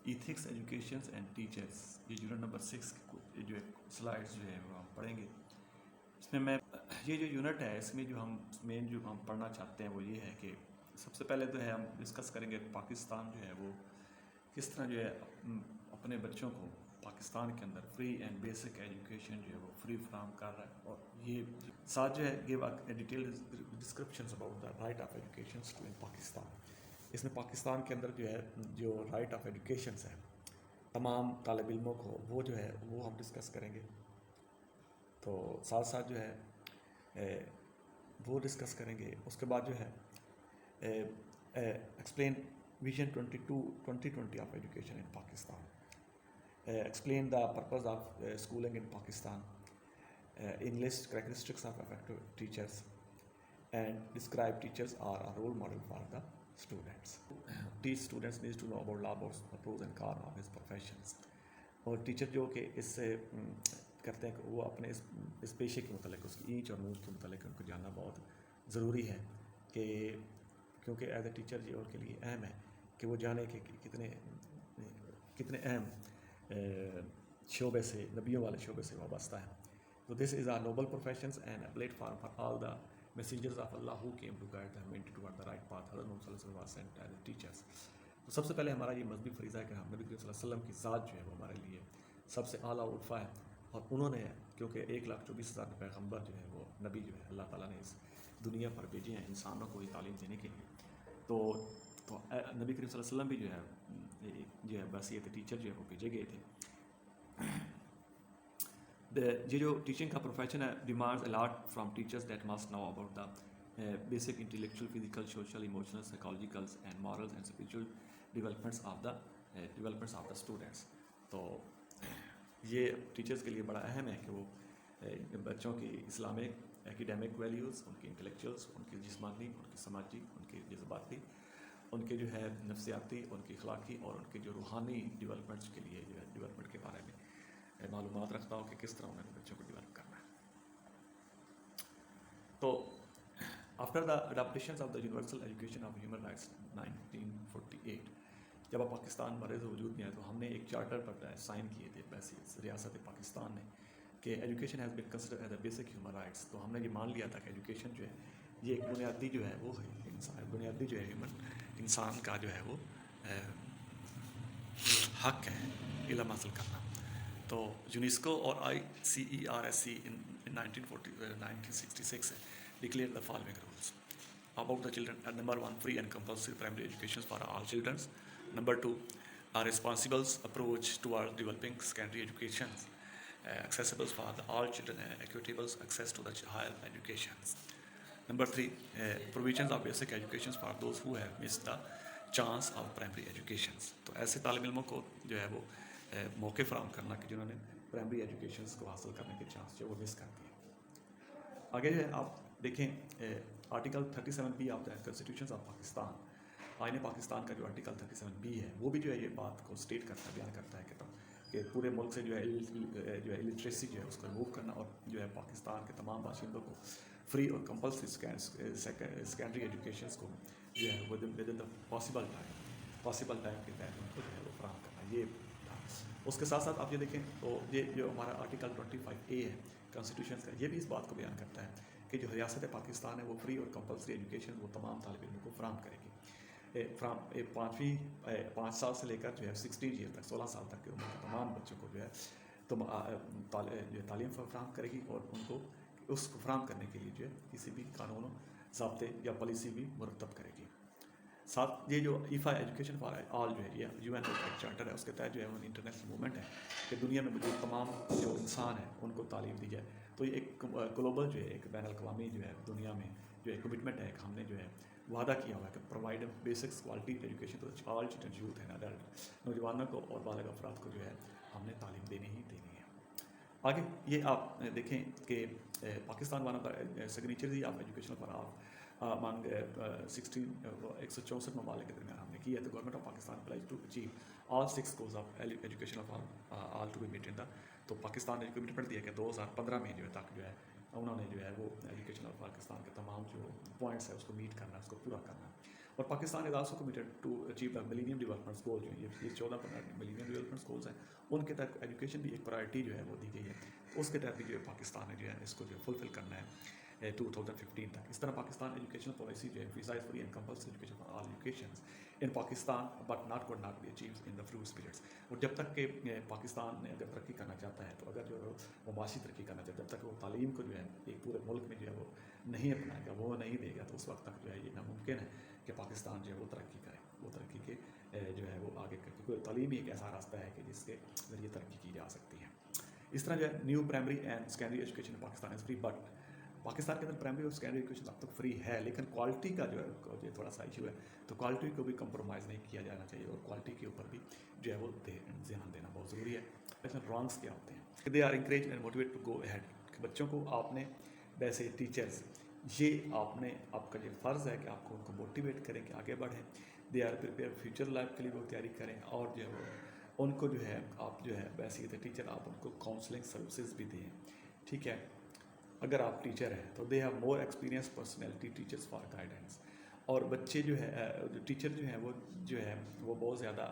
Ethics educations and teachers, یہ unit number 6 کی جو سلائڈس جو ہے وہ ہم پڑھیں گے. اس میں یہ جو یونٹ ہے اس میں جو ہم مین جو ہم پڑھنا چاہتے ہیں وہ یہ ہے کہ سب سے پہلے تو ہے ہم ڈسکس کریں گے پاکستان جو ہے وہ کس طرح جو ہے اپنے بچوں کو پاکستان کے اندر فری اینڈ بیسک ایجوکیشن جو ہے وہ فری فراہم کر رہا ہے. اور یہ ساتھ جو ہے give detail descriptions about the right of educations to in Pakistan. اس میں پاکستان کے اندر جو ہے جو رائٹ آف ایجوکیشنز ہے تمام طالب علموں کو وہ جو ہے وہ ہم ڈسکس کریں گے. تو ساتھ ساتھ جو ہے وہ ڈسکس کریں گے. اس کے بعد جو ہے explain vision 2020 of education in Pakistan, explain the purpose of schooling in Pakistan, English characteristics of effective teachers and describe teachers are a role model for the students. Teach students needs to know about law, about the pros and cons of his professions. اور teacher جو کہ اس سے کرتے ہیں کہ وہ اپنے اس پیشے کے متعلق اس کی اینچ اور نوچ کے متعلق ان کو جاننا بہت ضروری ہے کہ کیونکہ ایز اے ٹیچر یہ ان کے لیے اہم ہے کہ وہ جانے کہ کتنے اہم شعبے سے نبیوں والے شعبے سے وابستہ ہیں. تو this is our noble professions and a platform for all the messengers of Allah who came to guide them into toward the right path. حضرت محمد صلی اللہ علیہ وسلم was sent as teachers. تو سب سے پہلے ہمارا یہ مذہبی فریضہ ہے کہ ہم نبی کریم صلی اللہ علیہ وسلم کی ذات جو ہے وہ ہمارے لیے سب سے اعلیٰ عرفہ ہے. اور انہوں نے کیونکہ 1,24,000 پیغمبر جو ہے وہ نبی جو ہے اللہ تعالیٰ نے اس دنیا پر بھیجے ہیں انسانوں کو یہ تعلیم دینے کے لیے. تو نبی کریم صلی اللہ علیہ وسلم بھی جو ہے بحیثیت ٹیچر جو ہے وہ بھیجے گئے تھے. یہ جو ٹیچنگ کا پروفیشن ہے demands a lot from teachers that must know about the basic intellectual physical social emotional psychologicals and morals and spiritual developments of the students. تو یہ ٹیچرز کے لیے بڑا اہم ہے کہ وہ بچوں کی اسلامک ایکیڈیمک ویلیوز, ان کی انٹلیکچوئلس, ان کی جسمانی, ان کی سماجی, ان کی جذباتی, ان کے جو ہے نفسیاتی, ان کی اخلاقی اور ان کے جو روحانی ڈیولپمنٹس کے لیے جو ہے ڈیولپمنٹ کے بارے میں معلومات رکھتا ہوں کہ کس طرح انہیں بچوں کو ڈیولپ کرنا ہے. تو after the adaptations of the universal education of human rights 1948 جب آپ پاکستان مرز وجود میں آئے تو ہم نے ایک چارٹر پر سائن کیے تھے ریاست پاکستان نے کہ education has been considered as a basic human rights. تو ہم نے یہ مان لیا تھا کہ ایجوکیشن جو ہے یہ ایک بنیادی جو ہے وہ بنیادی جو ہے ہیومن انسان کا جو ہے وہ حق ہے علم حاصل کرنا. تو یونیسکو اور ICERSC in 1966 declared the following rules about the children. Number 1, free and compulsory primary education for all children. Number 2, a responsible approach towards developing secondary education, accessible for all children and equitable access to the higher education. Number 3, provisions of basic education for those who have missed the chance of primary education. تو ایسے طالب علموں کو جو ہے وہ موقع فراہم کرنا کہ جنہوں نے پرائمری ایجوکیشنس کو حاصل کرنے کے چانس جو وہ مس کر دیے. آگے جو ہے آپ دیکھیں article 37B of the constitution of Pakistan, آئین پاکستان کا جو آرٹیکل 37B ہے وہ بھی جو ہے یہ بات کو اسٹیٹ کرتا ہے, بیان کرتا ہے کہ پورے ملک سے جو ہے الٹریسی جو ہے اس کو ریموو کرنا اور جو ہے پاکستان کے تمام باشندوں کو فری اور کمپلسری سیکنڈری ایجوکیشنس کو جو ہے with in the possible time کے تحت ان کو جو ہے وہ فراہم کرنا. یہ اس کے ساتھ ساتھ آپ یہ دیکھیں تو یہ جو ہمارا آرٹیکل 25A ہے کانسٹیٹیوشن کا یہ بھی اس بات کو بیان کرتا ہے کہ جو ریاست پاکستان ہے وہ فری اور کمپلسری ایجوکیشن وہ تمام طالب علموں کو فراہم کرے گی. 5 سال سے لے کر جو ہے 16 ایئر تک 16 سال تک کی عمر کے تمام بچوں کو جو ہے تعلیم فراہم کرے گی اور ان کو اس کو فراہم کرنے کے لیے جو ہے کسی بھی قانون و ضابطے یا پالیسی بھی مرتب کرے گی. ساتھ یہ جو ایفا ایجوکیشن فار آل جو ہے یہ UN کا ایک چارٹر ہے, اس کے تحت جو ہے انٹرنیشنل موومنٹ ہے کہ دنیا میں موجود تمام جو انسان ہیں ان کو تعلیم دی جائے. تو یہ ایک گلوبل جو ہے ایک بین الاقوامی جو ہے دنیا میں جو ایک کمٹمنٹ ہے, ہم نے جو ہے وعدہ کیا ہوا ہے کہ provide basics quality education to all children youth and adult, نوجوانوں کو اور بالغ افراد کو جو ہے ہم نے تعلیم دینی ہی دینی ہے. آگے یہ آپ دیکھیں کہ Pakistan one of the signatures of education for all مانگ 164 ممالک کے درمیان ہم نے کی ہے. تو government of Pakistan plies to achieve all 6 goals of education of all to be met in the. تو پاکستان نے کمٹمنٹ دیا کہ 2015 میں جو ہے تک جو ہے انہوں نے جو ہے وہ ایجوکیشن آف پاکستان کے تمام جو پوائنٹس ہے اس کو میٹ کرنا ہے, اس کو پورا کرنا ہے. اور Pakistan is also committed to achieve the millennium developments goal جو ہیں یہ 14 ملینیم ڈیولپمنٹس گولز ہیں ان کے تحت ایجوکیشن بھی ایک پرائرٹی جو ہے وہ دی گئی ہے. تو اس کے تحت بھی جو ہے پاکستان نے جو ہے اس کو جو ہے فلفل کرنا ہے 2015 تک. اس طرح پاکستان ایجوکیشن پالیسی جو ہے emphasize free and compulsory education for all educations in Pakistan but could not be achieved in the fruits periods. اور جب تک کہ پاکستان نے اگر ترقی کرنا چاہتا ہے تو اگر جو ہے وہ معاشی ترقی کرنا چاہتا ہے جب تک وہ تعلیم کو جو ہے ایک پورے ملک میں جو ہے وہ نہیں اپنائے گا وہ نہیں دے گا تو اس وقت تک جو ہے یہ ناممکن ہے کہ پاکستان جو ہے وہ ترقی کرے. وہ ترقی کے جو ہے وہ آگے کر کیونکہ تعلیم ہی ایک ایسا راستہ ہے کہ جس کے ذریعے ترقی کی جا سکتی ہے. اس طرح جو ہے new primary and secondary education Pakistan is free but Pakistan کے اندر پرائمری اور سیکنڈری ایجوکیشن اب تک فری ہے لیکن کوالٹی کا جو ہے تھوڑا سا ایشو ہے. تو کوالٹی کو بھی کمپرومائز نہیں کیا جانا چاہیے اور کوالٹی کے اوپر بھی جو ہے وہ دھیان دینا بہت ضروری ہے. ایسے رانگس کیا ہوتے ہیں they are encourage and motivate to go ahead کہ بچوں کو آپ نے ویسے ٹیچرز یہ آپ کا یہ فرض ہے کہ آپ کو ان کو موٹیویٹ کریں کہ آگے بڑھیں. They are prepare future life کے لیے وہ تیاری کریں اور جو ہے وہ ان کو جو ہے آپ جو ہے ویسے ٹیچر آپ ان کو کاؤنسلنگ سروسز بھی دیں. ٹھیک ہے اگر آپ ٹیچر ہیں تو they have more experience personality teachers for guidance. اور بچے جو ہے ٹیچر جو ہے وہ بہت زیادہ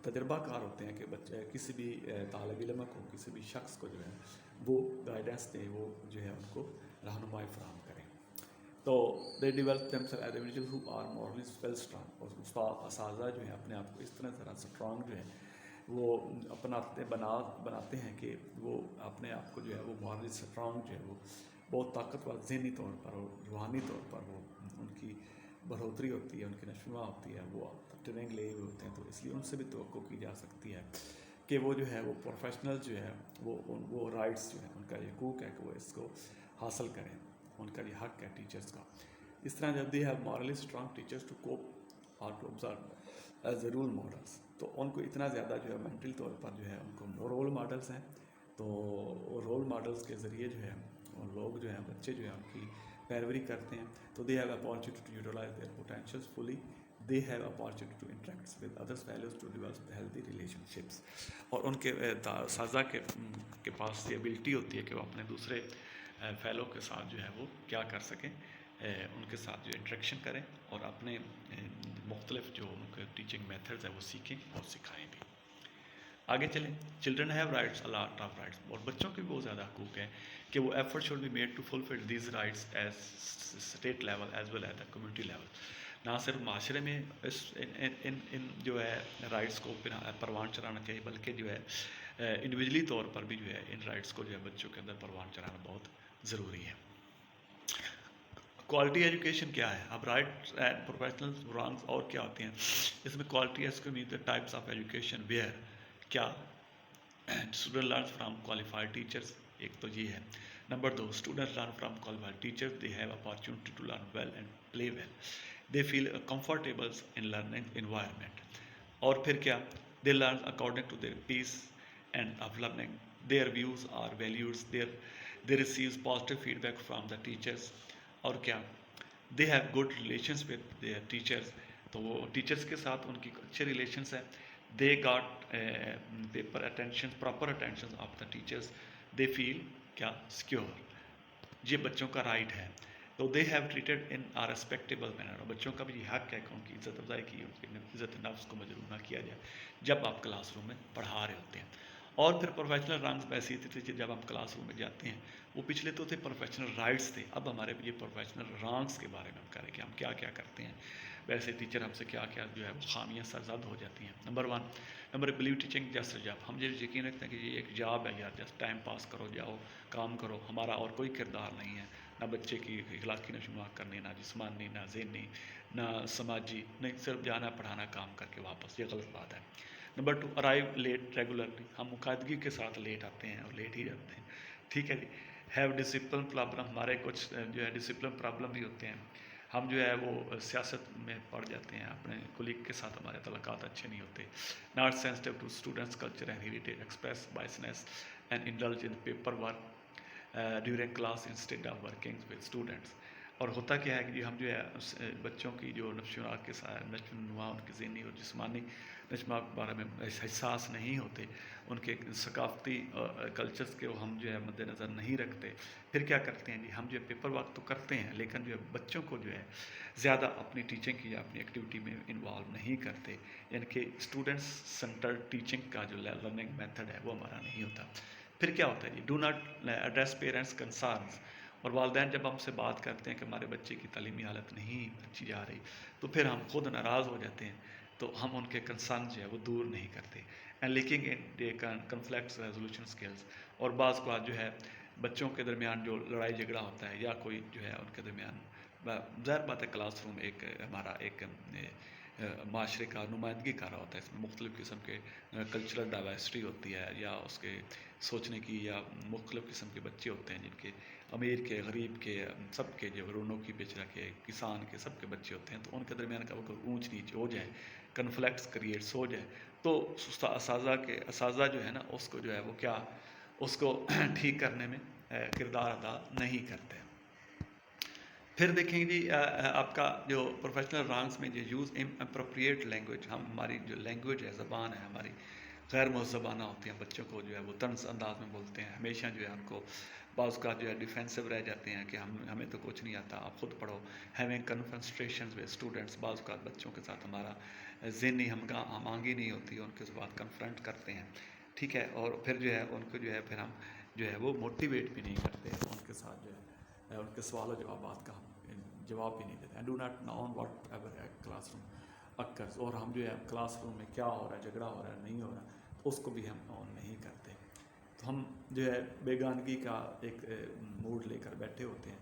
تجربہ کار ہوتے ہیں کہ بچے کسی بھی طالب علم کو کسی بھی شخص کو جو ہے وہ گائیڈنس دیں وہ جو ہے ان کو رہنمائی فراہم کریں. تو they develop themselves as individual who are morally well strong. اور استاد اساتذہ جو ہیں اپنے آپ کو اس طرح اسٹرانگ جو ہے وہ بناتے ہیں کہ وہ اپنے آپ کو جو ہے وہ مورلی اسٹرانگ جو ہے وہ بہت طاقتور ذہنی طور پر اور روحانی طور پر وہ ان کی بڑھوتری ہوتی ہے ان کی نشوونما ہوتی ہے. وہ ٹریننگ لے ہوئے ہوتے ہیں تو اس لیے ان سے بھی توقع کی جا سکتی ہے کہ وہ جو ہے وہ پروفیشنل جو ہے وہ رائٹس جو ہیں ان کا یہ حقوق ہے کہ وہ اس کو حاصل کریں. ان کا یہ حق ہے ٹیچرس کا. اس طرح جب they have morally strong teachers to cope اور to observe as a role models. تو ان کو اتنا زیادہ جو ہے مینٹل طور پر جو ہے ان کو رول ماڈلس ہیں. تو رول ماڈلس کے ذریعے جو ہے لوگ جو ہیں بچے جو ہیں ان کی پیروی کرتے ہیں. تو they have opportunity to utilize their potentials fully. They have opportunity to interact with others values to develop healthy relationships. اور ان کے اساتذہ کے پاس یہ ایبلٹی ہوتی ہے کہ وہ اپنے دوسرے فیلو کے ساتھ جو ہے وہ کیا کر سکیں ان کے ساتھ جو انٹریکشن کریں اور اپنے مختلف جو ان کے ٹیچنگ میتھڈز ہیں وہ سیکھیں اور سکھائیں بھی. آگے چلیں. Children have rights a lot of rights. اور بچوں کے بھی بہت زیادہ حقوق ہیں کہ وہ effort should be made to fulfil these rights as state level as well as the community level. نہ صرف معاشرے میں ان جو ہے رائٹس کو پروان چڑھانا چاہیے بلکہ جو ہے انڈیویجلی طور پر بھی جو ہے ان رائٹس کو جو ہے بچوں کے اندر پروان چڑھانا بہت ضروری ہے. کوالٹی ایجوکیشن کیا ہے؟ اب رائٹ اینڈ پروفیشنل رانگس اور کیا ہوتے ہیں اس میں؟ کوالٹی ایز کو mean the types of education where کیا student learn from qualified teachers. ایک تو یہ ہے. Number 2 student learn from qualified teachers. They have opportunity to learn well and play well. They feel comfortable in learning environment. اور پھر کیا؟ They learn according to their pace and of learning. Their views are values. They receives positive feedback from the teachers. اور کیا؟ They have good relations with their teachers. تو وہ teachers کے ساتھ ان کی اچھے ریلیشنس ہیں. They got proper attention of the teachers. They feel کیا؟ سیکیور. یہ بچوں کا رائٹ ہے. تو they have treated in a respectable manner. بچوں کا بھی یہ حق ہے کہ ان کی عزت افزائی کی ان کی عزت نفس کو مجروح نہ کیا جائے جب آپ کلاس روم میں پڑھا رہے ہوتے ہیں. اور پھر پروفیشنل رانگس میں ایسی تھی کہ جب ہم کلاس روم میں جاتے ہیں وہ پچھلے تو تھے پروفیشنل رائٹس تھے. اب ہمارے یہ پروفیشنل رانگس کے بارے میں ہم کریں کہ ہم کیا کیا کرتے ہیں. ویسے ٹیچر ہم سے کیا کیا جو ہے خامیاں سرزد ہو جاتی ہیں. Number blue teaching just job. ہم یہ یقین رکھتے ہیں کہ یہ ایک جاب ہے یار جسٹ ٹائم پاس کرو جاؤ کام کرو. ہمارا اور کوئی کردار نہیں ہے. نہ بچے کی اخلاقی نشوونما کرنی نہ جسمانی نہ ذہنی نہ سماجی نہیں صرف جانا پڑھانا کام کر کے واپس. یہ غلط بات ہے. Number 2 arrive late regularly. ہم باقاعدگی کے ساتھ لیٹ آتے ہیں اور لیٹ ہی جاتے ہیں. ٹھیک ہے جی. Have discipline problem. ہمارے کچھ جو ہے ڈسپلن پرابلم بھی ہوتے ہیں. ہم جو ہے وہ سیاست میں پڑ جاتے ہیں. اپنے کولیگ کے ساتھ ہمارے تعلقات اچھے نہیں ہوتے. Not sensitive to students culture and heritage. Express biases and indulge in paper work during class instead of working with students. اور ہوتا کیا ہے کہ جی ہم جو ہے بچوں کی جو نشو و کے نشو و نما ان کی ذہنی اور جسمانی نشو کے بارے میں حساس نہیں ہوتے، ان کے ثقافتی کلچرز کے وہ ہم جو ہے مد نظر نہیں رکھتے، پھر کیا کرتے ہیں جی ہم جو ہے پیپر ورک تو کرتے ہیں لیکن جو ہے بچوں کو جو ہے زیادہ اپنی ٹیچنگ کی یا اپنی ایکٹیویٹی میں انوالو نہیں کرتے، یعنی کہ اسٹوڈنٹس سینٹرڈ ٹیچنگ کا جو لرننگ میتھڈ ہے وہ ہمارا نہیں ہوتا۔ پھر کیا ہوتا ہے جی do not address parents concerns, اور والدین جب ہم سے بات کرتے ہیں کہ ہمارے بچے کی تعلیمی حالت نہیں اچھی جا رہی تو پھر ہم خود ناراض ہو جاتے ہیں، تو ہم ان کے کنسرن جو ہے وہ دور نہیں کرتے، and lacking in conflicts resolution skills, اور بعض کو جو ہے بچوں کے درمیان جو لڑائی جھگڑا ہوتا ہے یا کوئی جو ہے ان کے درمیان، ظاہر بات ہے کلاس روم ایک ہمارا ایک معاشرے کا نمائندگی کر رہا ہوتا ہے، اس میں مختلف قسم کے کلچرل ڈائیورسٹی ہوتی ہے یا اس کے سوچنے کی یا مختلف قسم کے بچے ہوتے ہیں جن کے امیر کے غریب کے سب کے جو رونوں کی بیچرا کے کسان کے سب کے بچے ہوتے ہیں، تو ان کے درمیان کا وہ اونچ نیچ ہو جائے، کنفلکٹس کریٹس ہو جائے تو اساتذہ جو ہے نا اس کو جو ہے وہ کیا اس کو ٹھیک کرنے میں کردار ادا نہیں کرتے۔ پھر دیکھیں جی آپ کا جو پروفیشنل رانگس میں جو یوز اپروپریٹ لینگویج، ہماری جو لینگویج ہے زبان ہے ہماری غیر مہذبانہ ہوتی ہیں، بچوں کو جو ہے وہ طنز انداز میں بولتے ہیں، ہمیشہ جو ہے ان کو بعض کا جو ہے ڈیفینسو رہ جاتے ہیں کہ ہمیں تو کچھ نہیں آتا آپ خود پڑھو، ہیونگ کنفرنٹریشنز ود اسٹوڈنٹس، بعض کا بچوں کے ساتھ ہمارا ذہنی ہم آہنگی نہیں ہوتی، ان کے ساتھ کنفرنٹ کرتے ہیں، ٹھیک ہے، اور پھر جو ہے ان کو جو ہے پھر ہم جو ہے وہ موٹیویٹ بھی نہیں کرتے، ان کے ساتھ جو ہے ان کے سوال و جوابات کا ہم جواب بھی نہیں دیتے ہیں، ڈو ناٹ نون واٹ ایور ہے کلاس روم اکرز، اور ہم جو ہے کلاس روم میں کیا ہو رہا ہے، جھگڑا ہو رہا ہے نہیں ہو رہا تو اس کو بھی ہم نون نہیں کرتے، تو ہم جو ہے بیگانگی کا ایک موڈ لے کر بیٹھے ہوتے ہیں۔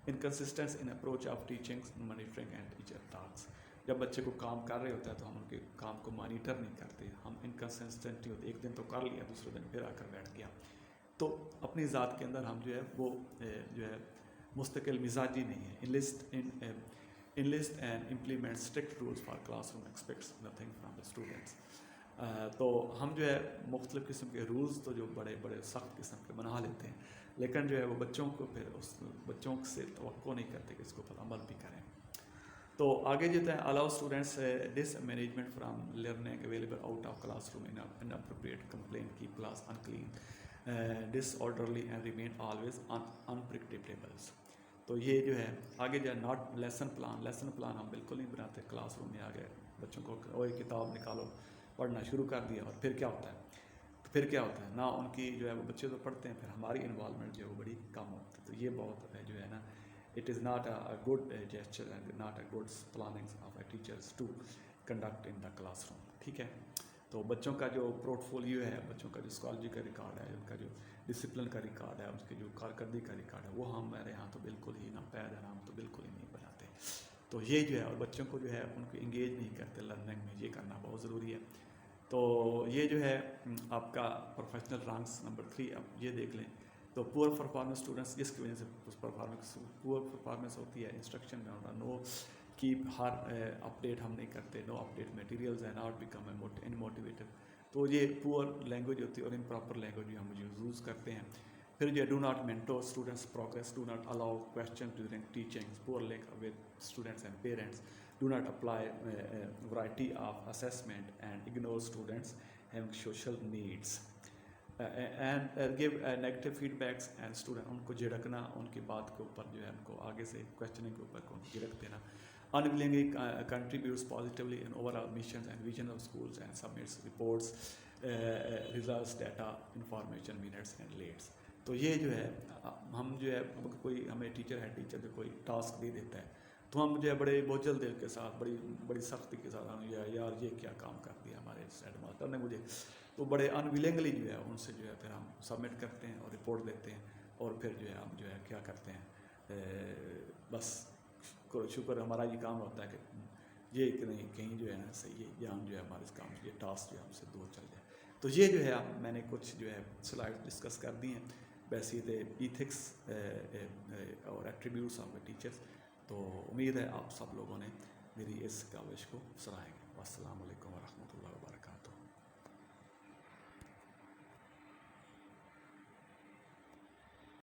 Inconsistence in approach of teaching monitoring and teacher task, جب بچے کو کام کر رہے ہوتا ہے تو ہم ان کے کام کو مانیٹر نہیں کرتے، ہم انکنسسٹنٹ نہیں ہوتے، ایک دن تو کر لیا دوسرے دن پھر آ کر بیٹھ گیا، تو اپنی ذات کے اندر ہم جو ہے وہ جو ہے مستقل مزاجی نہیں ہے۔ Enlist and implement strict rules for class room expects nothing from the students, تو ہم جو ہے مختلف قسم کے رولز تو جو بڑے بڑے سخت قسم کے بنا لیتے ہیں، لیکن جو ہے وہ بچوں کو پھر اس بچوں سے توقع نہیں کرتے کہ اس کو پر عمل بھی کریں۔ تو آگے جاتے ہیں allow students dis management from learning available out of classroom inappropriate complain keep class unclean disorderly and remain always unpredictables, تو یہ جو ہے آگے جو ہے ناٹ لیسن پلان ہم بالکل نہیں بناتے، کلاس روم میں آ گئے بچوں کو وہی کتاب نکالو پڑھنا شروع کر دیا، اور پھر کیا ہوتا ہے نہ ان کی جو ہے وہ بچے تو پڑھتے ہیں، پھر ہماری انوالومنٹ جو ہے وہ بڑی کم ہوتی ہے، تو یہ بہت جو ہے نا it is not a good gesture and not a good planning of a teachers to conduct in the class room, ٹھیک ہے۔ تو بچوں کا جو پورٹ فولیو ہے، بچوں کا جو سائیکالوجی کا ریکارڈ ہے، ان کا جو ڈسپلن کا ریکارڈ ہے، اس کی جو کارکردگی کا ریکارڈ ہے، وہ ہمارے یہاں تو بالکل ہی ناپید ہے، ہم تو بالکل ہی نہیں بناتے، تو یہ جو ہے اور بچوں کو جو ہے ان کو انگیج نہیں کرتے لرننگ میں، یہ کرنا بہت ضروری ہے۔ تو یہ جو ہے آپ کا پروفیشنل رانکس نمبر 3، اب یہ دیکھ لیں، تو پور پرفارمنس اسٹوڈنٹس جس کی وجہ سے پور پرفارمنس ہوتی ہے انسٹرکشن میں ہونا، نو کیپ ہر اپڈیٹ ہم نہیں کرتے، نو اپڈیٹ میٹیریلز ہیں، ناٹ بیکم ان موٹیویٹڈ، تو یہ پور لینگویج ہوتی ہے اور امپراپر لینگویج ہم یوز کرتے ہیں۔ پھر جو ہے do not mentor students progress, do not allow question during teaching, poor link with students and parents, do not apply variety of assessment and ignore students having social needs and give negative feedbacks and student ان کو جھڑکنا، ان کی بات کے اوپر جو ہے ان کو آگے سے کویسچننگ کے اوپر ان کو جھڑک دینا، unwillingly contributes positively in overall missions and vision of schools and submits reports results data information minutes and lates، تو یہ جو ہے ہم جو ہے کوئی ہمیں ٹیچر جو کوئی ٹاسک دے دیتا ہے تو ہم جو ہے بڑے بوجھل دل کے ساتھ بڑی سختی کے ساتھ ہم یار یہ کیا کام کر دیا ہمارے ہیڈ ماسٹر نے مجھے، تو بڑے انویلنگلی جو ہے ان سے جو ہے پھر ہم سبمٹ کرتے ہیں اور رپورٹ دیتے ہیں، اور پھر جو ہے ہم جو ہے کیا کرتے ہیں بس شکر ہمارا یہ کام ہوتا ہے کہ یہ کہیں جو ہے نا صحیح ہے یا ہم جو ہے ہمارے اس کام یہ ٹاسک جو ہے ہم سے دور چل جائے، تو یہ جو ہے میں نے کچھ جو ہے سلائڈ ڈسکس کر دی ہیں بیسک ایتھکس اور ایٹریبیوٹس آف اے ٹیچرس، تو امید ہے آپ سب لوگوں نے میری اس کاوش کو سراہیں گے۔ والسلام علیکم ورحمۃ اللہ وبرکاتہ۔